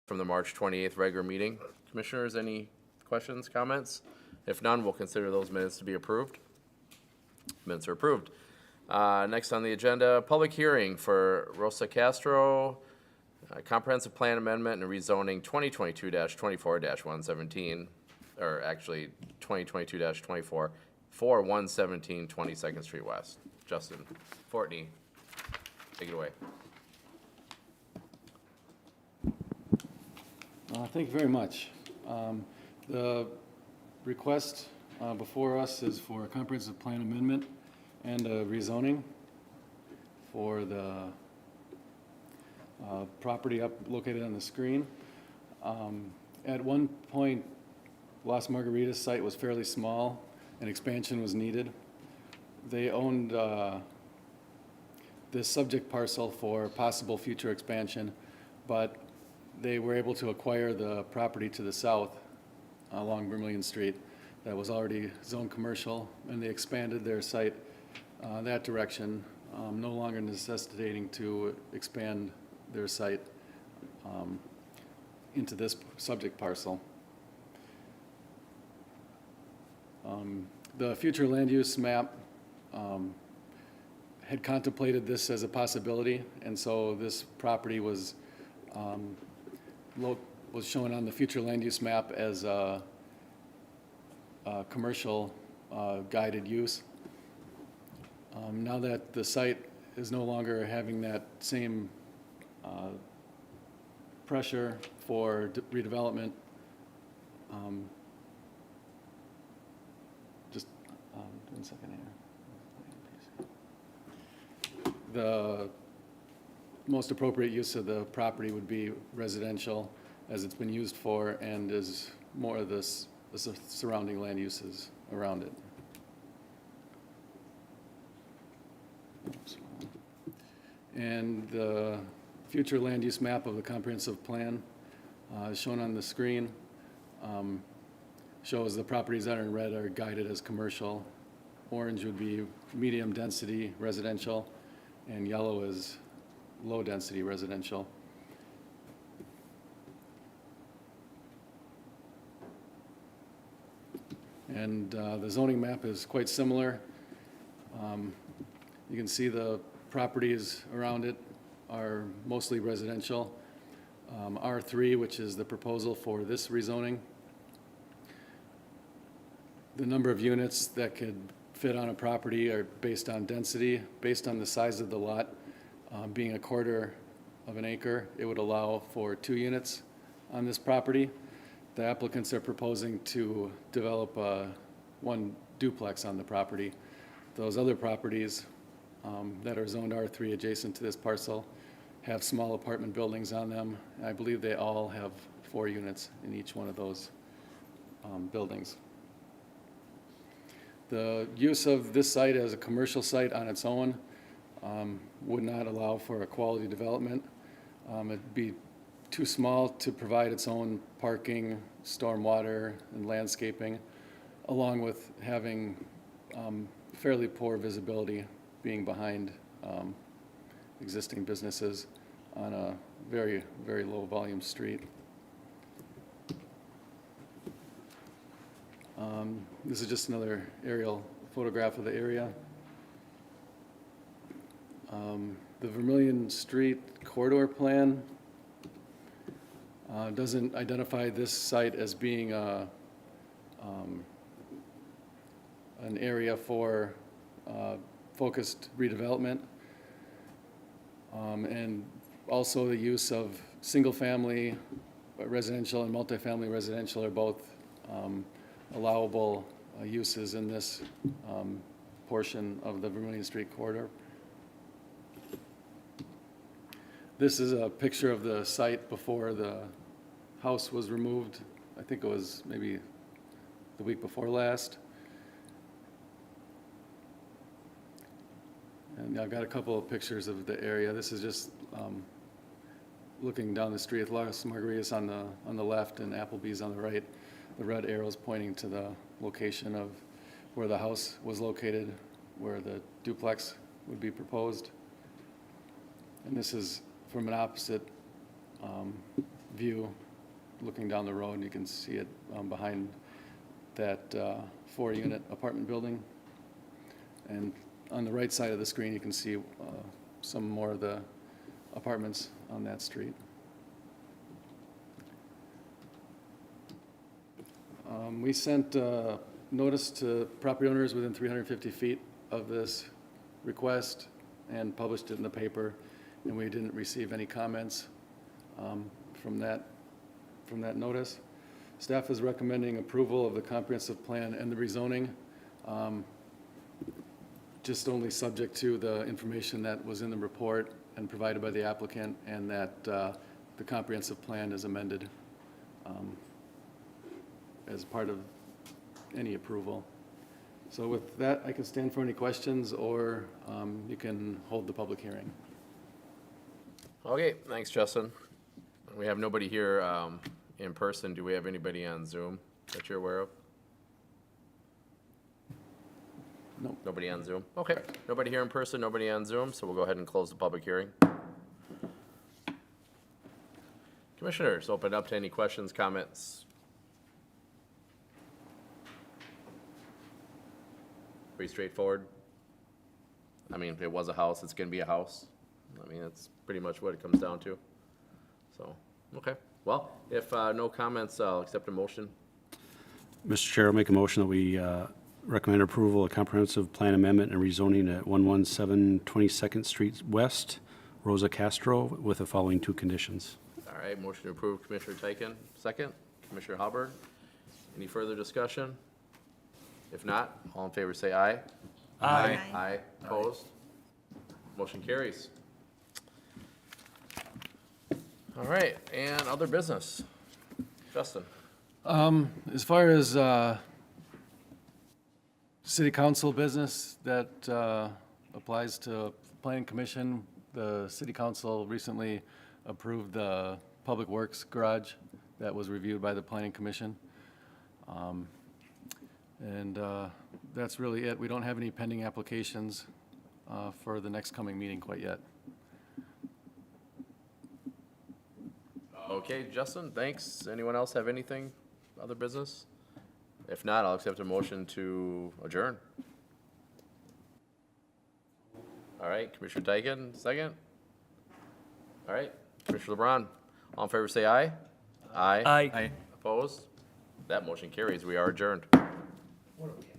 from the March 28th regular meeting. Commissioners, any questions, comments? If none, we'll consider those minutes to be approved. Minutes are approved. Next on the agenda, public hearing for Rosa Castro, comprehensive plan amendment and rezoning 2022-24-117, or actually 2022-24 for 117 22nd Street West. Justin Fortney, take it away. Thank you very much. The request before us is for a comprehensive plan amendment and a rezoning for the property located on the screen. At one point, Las Margaritas site was fairly small and expansion was needed. They owned this subject parcel for possible future expansion, but they were able to acquire the property to the south along Vermillion Street that was already zoned commercial, and they expanded their site that direction, no longer necessitating to expand their site into this subject parcel. The future land use map had contemplated this as a possibility, and so this property was shown on the future land use map as a commercial guided use. Now that the site is no longer having that same pressure for redevelopment, just 1 second here. The most appropriate use of the property would be residential, as it's been used for, and is more of the surrounding land uses around it. Oops. And the future land use map of the comprehensive plan is shown on the screen. Shows the properties that are in red are guided as commercial. Orange would be medium density residential, and yellow is low density residential. And the zoning map is quite similar. You can see the properties around it are mostly residential. R3, which is the proposal for this rezoning. The number of units that could fit on a property are based on density, based on the size of the lot. Being a quarter of an acre, it would allow for 2 units on this property. The applicants are proposing to develop one duplex on the property. Those other properties that are zoned R3 adjacent to this parcel have small apartment buildings on them. I believe they all have 4 units in each one of those buildings. The use of this site as a commercial site on its own would not allow for a quality development. It'd be too small to provide its own parking, stormwater, and landscaping, along with having fairly poor visibility being behind existing businesses on a very, very low volume street. This is just another aerial photograph of the area. The Vermillion Street corridor plan doesn't identify this site as being an area for focused redevelopment, and also the use of single-family residential and multifamily residential are both allowable uses in this portion of the Vermillion Street corridor. This is a picture of the site before the house was removed. I think it was maybe the week before last. And I've got a couple of pictures of the area. This is just looking down the street. Las Margaritas on the left and Applebee's on the right. The red arrows pointing to the location of where the house was located, where the duplex would be proposed. And this is from an opposite view, looking down the road. You can see it behind that 4-unit apartment building. And on the right side of the screen, you can see some more of the apartments on that street. We sent notice to property owners within 350 feet of this request and published it in the paper, and we didn't receive any comments from that notice. Staff is recommending approval of the comprehensive plan and the rezoning, just only subject to the information that was in the report and provided by the applicant, and that the comprehensive plan is amended as part of any approval. So with that, I can stand for any questions, or you can hold the public hearing. Okay, thanks, Justin. We have nobody here in person. Do we have anybody on Zoom that you're aware of? No. Nobody on Zoom? Okay, nobody here in person, nobody on Zoom, so we'll go ahead and close the public hearing. Commissioners, open up to any questions, comments. Pretty straightforward. I mean, if it was a house, it's gonna be a house. I mean, that's pretty much what it comes down to. So, okay. Well, if no comments, I'll accept a motion. Mr. Chair, I'll make a motion that we recommend approval of comprehensive plan amendment and rezoning at 117 22nd Street West, Rosa Castro, with the following 2 conditions. All right, motion to approve, Commissioner Tyken. Second, Commissioner Halberg. Any further discussion? If not, all in favor say aye. Aye. Aye. Opposed? Motion carries. All right, and other business. Justin? As far as city council business that applies to planning commission, the city council recently approved the public works garage that was reviewed by the planning commission. And that's really it. We don't have any pending applications for the next coming meeting quite yet. Okay, Justin, thanks. Anyone else have anything, other business? If not, I'll accept a motion to adjourn. All right, Commissioner Tyken, second. All right, Commissioner LeBron, all in favor say aye. Aye. Aye. Opposed? That motion carries. We are adjourned. What do we have?